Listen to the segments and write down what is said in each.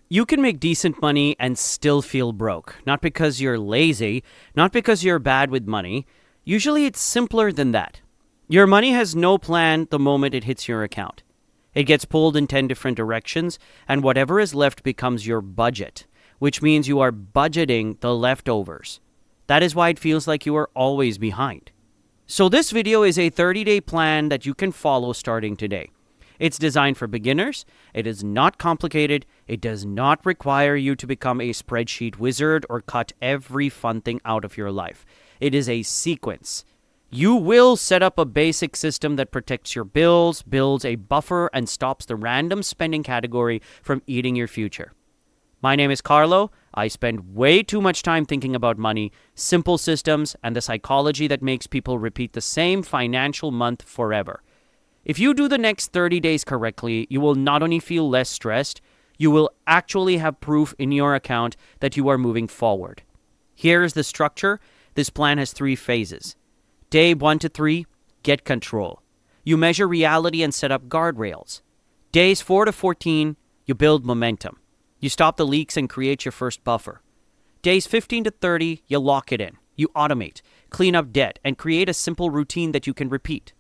You can make decent money and still feel broke. Not because you're lazy, not because you're bad with money. Usually it's simpler than that. Your money has no plan the moment it hits your account. It gets pulled in 10 different directions, and whatever is left becomes your budget, which means you are budgeting the leftovers. That is why it feels like you are always behind. So this video is a 30-day plan that you can follow starting today. It's designed for beginners. It is not complicated. It does not require you to become a spreadsheet wizard or cut every fun thing out of your life. It is a sequence. You will set up a basic system that protects your bills, builds a buffer, and stops the random spending category from eating your future. My name is Carlo. I spend way too much time thinking about money, simple systems, and the psychology that makes people repeat the same financial month forever. If you do the next 30 days correctly, you will not only feel less stressed, you will actually have proof in your account that you are moving forward. Here is the structure. This plan has 3 phases. Day 1 to 3, get control. You measure reality and set up guardrails. Days 4 to 14, you build momentum. You stop the leaks and create your first buffer. Days 15 to 30, you lock it in. You automate, clean up debt, and create a simple routine that you can repeat.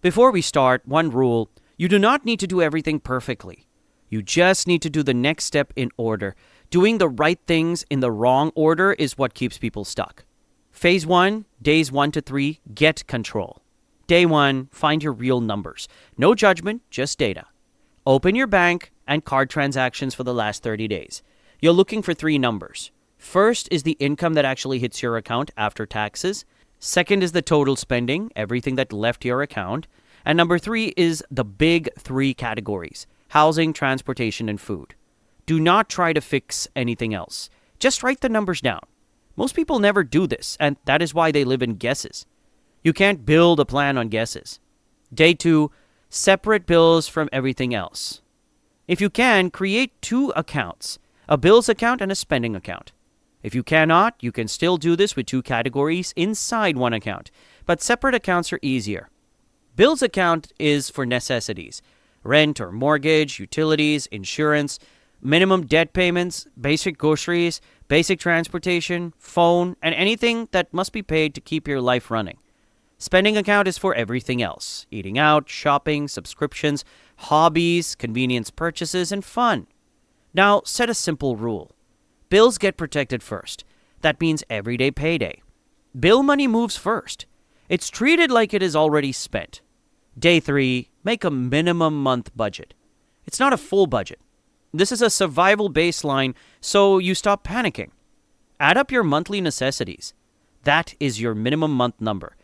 Before we start, one rule: you do not need to do everything perfectly. You just need to do the next step in order. Doing the right things in the wrong order is what keeps people stuck. Phase 1, days 1 to 3, get control. Day 1, find your real numbers. No judgment, just data. Open your bank and card transactions for the last 30 days. You're looking for 3 numbers. First is the income that actually hits your account after taxes. Second is the total spending, everything that left your account. And number 3 is the big 3 categories: housing, transportation, and food. Do not try to fix anything else. Just write the numbers down. Most people never do this, and that is why they live in guesses. You can't build a plan on guesses. Day 2, separate bills from everything else. If you can, create 2 accounts, a bills account and a spending account. If you cannot, you can still do this with 2 categories inside one account, but separate accounts are easier. Bills account is for necessities: rent or mortgage, utilities, insurance, minimum debt payments, basic groceries, basic transportation, phone, and anything that must be paid to keep your life running. Spending account is for everything else: eating out, shopping, subscriptions, hobbies, convenience purchases, and fun. Now, set a simple rule. Bills get protected first. That means everyday payday. Bill money moves first. It's treated like it is already spent. Day 3, make a minimum month budget. It's not a full budget. This is a survival baseline, so you stop panicking. Add up your monthly necessities. That is your minimum month number.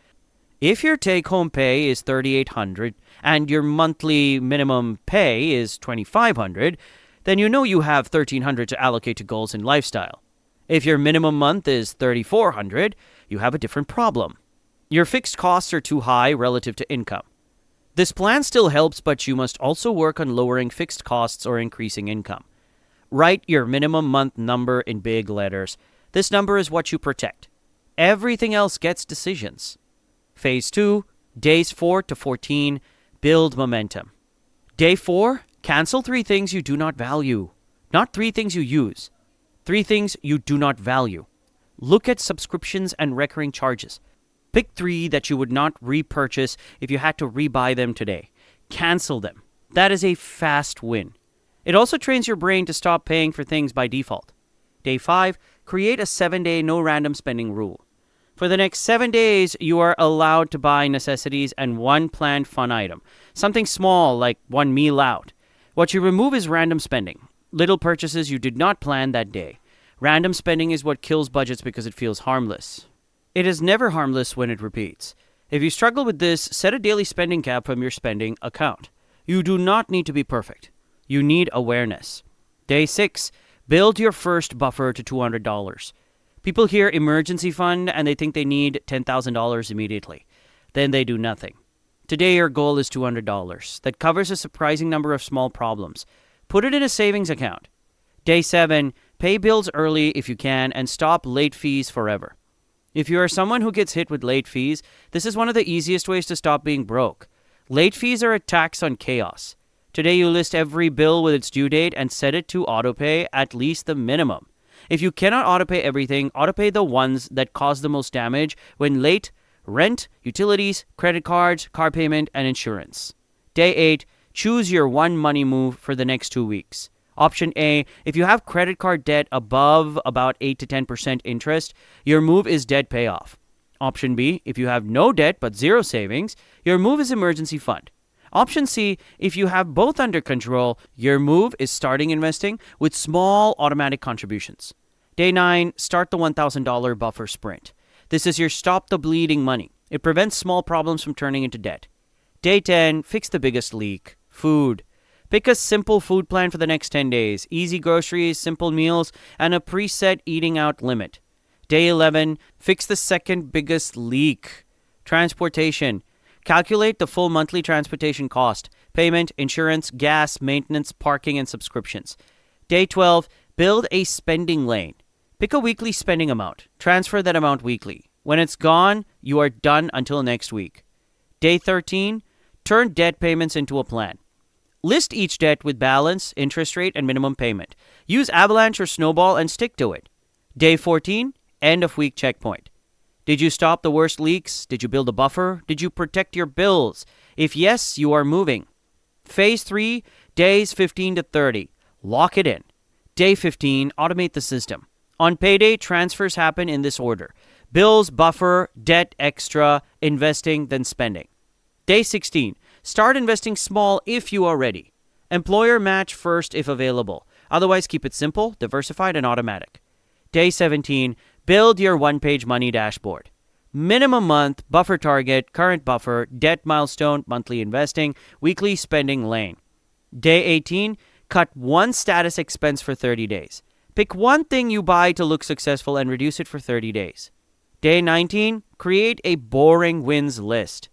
If your take-home pay is $3,800 and your monthly minimum pay is $2,500, then you know you have $1,300 to allocate to goals and lifestyle. If your minimum month is $3,400, you have a different problem. Your fixed costs are too high relative to income. This plan still helps, but you must also work on lowering fixed costs or increasing income. Write your minimum month number in big letters. This number is what you protect. Everything else gets decisions. Phase 2, days 4 to 14, build momentum. Day 4, cancel 3 things you do not value. Not 3 things you use. 3 things you do not value. Look at subscriptions and recurring charges. Pick 3 that you would not repurchase if you had to rebuy them today. Cancel them. That is a fast win. It also trains your brain to stop paying for things by default. Day 5, create a 7-day no random spending rule. For the next 7 days, you are allowed to buy necessities and 1 planned fun item. Something small like 1 meal out. What you remove is random spending. Little purchases you did not plan that day. Random spending is what kills budgets because it feels harmless. It is never harmless when it repeats. If you struggle with this, set a daily spending cap from your spending account. You do not need to be perfect. You need awareness. Day 6, build your first buffer to $200. People hear emergency fund and they think they need $10,000 immediately. Then they do nothing. Today your goal is $200. That covers a surprising number of small problems. Put it in a savings account. Day 7, pay bills early if you can and stop late fees forever. If you are someone who gets hit with late fees, this is one of the easiest ways to stop being broke. Late fees are a tax on chaos. Today, you list every bill with its due date and set it to autopay at least the minimum. If you cannot autopay everything, autopay the ones that cause the most damage when late: rent, utilities, credit cards, car payment, and insurance. Day 8, choose your one money move for the next 2 weeks. Option A, if you have credit card debt above about 8 to 10% interest, your move is debt payoff. Option B, if you have no debt but zero savings, your move is emergency fund. Option C, if you have both under control, your move is starting investing with small automatic contributions. Day 9, start the $1,000 buffer sprint. This is your stop the bleeding money. It prevents small problems from turning into debt. Day 10, fix the biggest leak: food. Pick a simple food plan for the next 10 days. Easy groceries, simple meals, and a preset eating out limit. Day 11, fix the second biggest leak: transportation. Calculate the full monthly transportation cost: payment, insurance, gas, maintenance, parking, and subscriptions. Day 12, build a spending lane. Pick a weekly spending amount. Transfer that amount weekly. When it's gone, you are done until next week. Day 13, turn debt payments into a plan. List each debt with balance, interest rate, and minimum payment. Use Avalanche or Snowball and stick to it. Day 14, end of week checkpoint. Did you stop the worst leaks? Did you build a buffer? Did you protect your bills? If yes, you are moving. Phase 3, days 15 to 30. Lock it in. Day 15, automate the system. On payday, transfers happen in this order: bills, buffer, debt, extra, investing, then spending. Day 16, start investing small if you are ready. Employer match first if available. Otherwise, keep it simple, diversified, and automatic. Day 17, build your one-page money dashboard. Minimum month, buffer target, current buffer, debt milestone, monthly investing, weekly spending lane. Day 18, cut one status expense for 30 days. Pick one thing you buy to look successful and reduce it for 30 days. Day 19, create a boring wins list.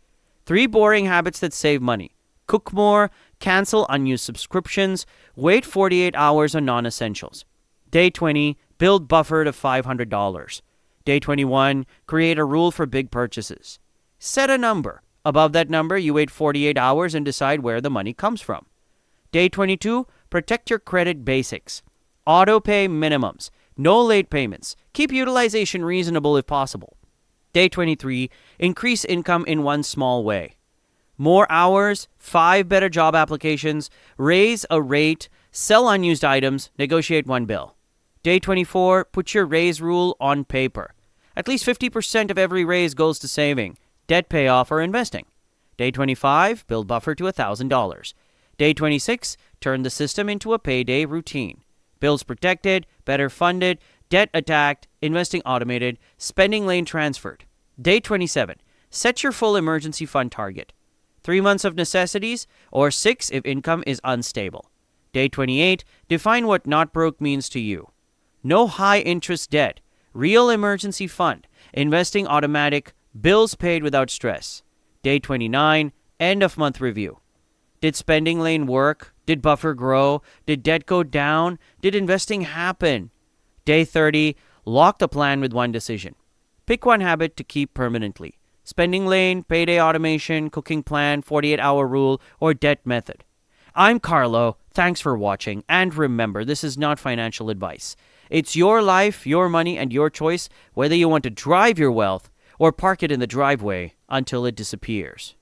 3 boring habits that save money: cook more, cancel unused subscriptions, wait 48 hours on non-essentials. Day 20, build buffer to $500. Day 21, create a rule for big purchases. Set a number. Above that number, you wait 48 hours and decide where the money comes from. Day 22, protect your credit basics. Auto pay minimums. No late payments. Keep utilization reasonable if possible. Day 23, increase income in one small way. More hours, 5 better job applications, raise a rate, sell unused items, negotiate one bill. Day 24, put your raise rule on paper. At least 50% of every raise goes to saving, debt payoff, or investing. Day 25, build buffer to $1,000. Day 26, turn the system into a payday routine. Bills protected, better funded, debt attacked, investing automated, spending lane transferred. Day 27, set your full emergency fund target. 3 months of necessities, or 6 if income is unstable. Day 28, define what not broke means to you. No high interest debt, real emergency fund, investing automatic, bills paid without stress. Day 29, end of month review. Did spending lane work? Did buffer grow? Did debt go down? Did investing happen? Day 30, lock the plan with one decision. Pick one habit to keep permanently: spending lane, payday automation, cooking plan, 48-hour rule, or debt method. I'm Carlo. Thanks for watching. And remember, this is not financial advice. It's your life, your money, and your choice whether you want to drive your wealth or park it in the driveway until it disappears.